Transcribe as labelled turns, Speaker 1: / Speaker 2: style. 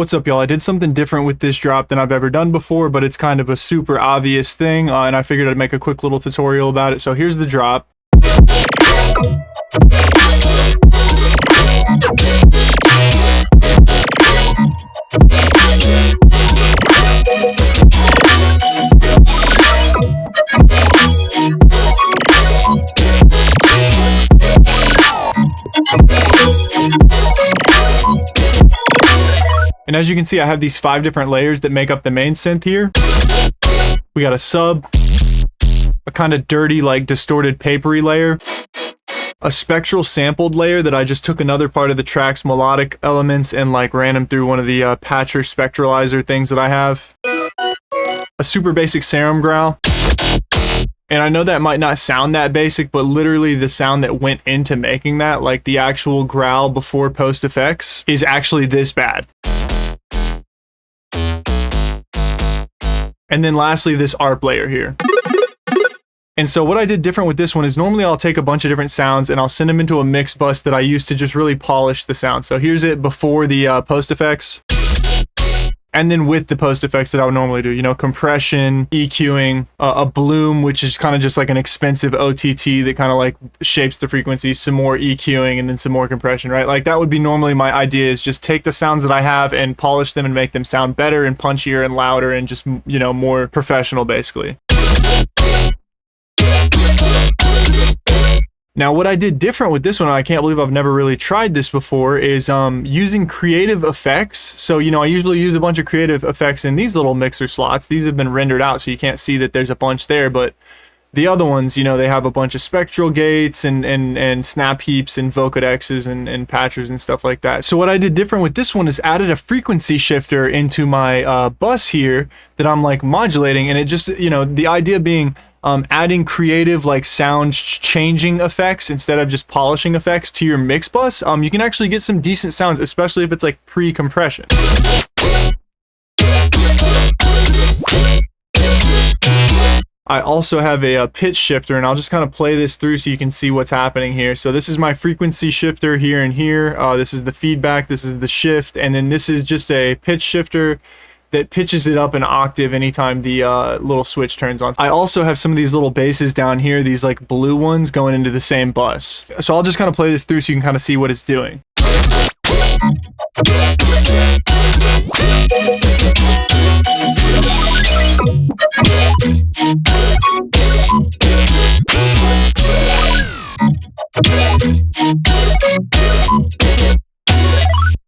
Speaker 1: What's up, y'all? I did something different with this drop than I've ever done before, but it's kind of a super obvious thing, and I figured I'd make a quick little tutorial about it. So here's the drop. And as you can see, I have these 5 different layers that make up the main synth here. We got a sub, a kind of dirty, like distorted papery layer, a spectral sampled layer that I just took another part of the track's melodic elements and like ran them through one of the patcher spectralizer things that I have, a super basic serum growl. And I know that might not sound that basic, but literally the sound that went into making that, like the actual growl before post effects, is actually this bad. And then lastly, this ARP layer here. And so what I did different with this one is normally I'll take a bunch of different sounds and I'll send them into a mix bus that I use to just really polish the sound. So here's it before the post effects. And then with the post effects that I would normally do, you know, compression, EQing, a bloom, which is kind of just like an expensive OTT that kind of like shapes the frequency, some more EQing, and then some more compression, right? Like that would be normally my idea, is just take the sounds that I have and polish them and make them sound better and punchier and louder and just, you know, more professional basically. Now, what I did different with this one, and I can't believe I've never really tried this before, is using creative effects. So, you know, I usually use a bunch of creative effects in these little mixer slots. These have been rendered out, so you can't see that there's a bunch there, but the other ones, you know, they have a bunch of spectral gates and snap heaps and vocodexes and patchers and stuff like that. So what I did different with this one is added a frequency shifter into my bus here that I'm like modulating, and it just, you know, the idea being adding creative like sound changing effects instead of just polishing effects to your mix bus. You can actually get some decent sounds, especially if it's like pre-compression. I also have a pitch shifter, and I'll just kind of play this through so you can see what's happening here. So this is my frequency shifter here and here. This is the feedback, this is the shift, and then this is just a pitch shifter that pitches it up an octave anytime the little switch turns on. I also have some of these little basses down here, these like blue ones going into the same bus. So I'll just kind of play this through so you can kind of see what it's doing.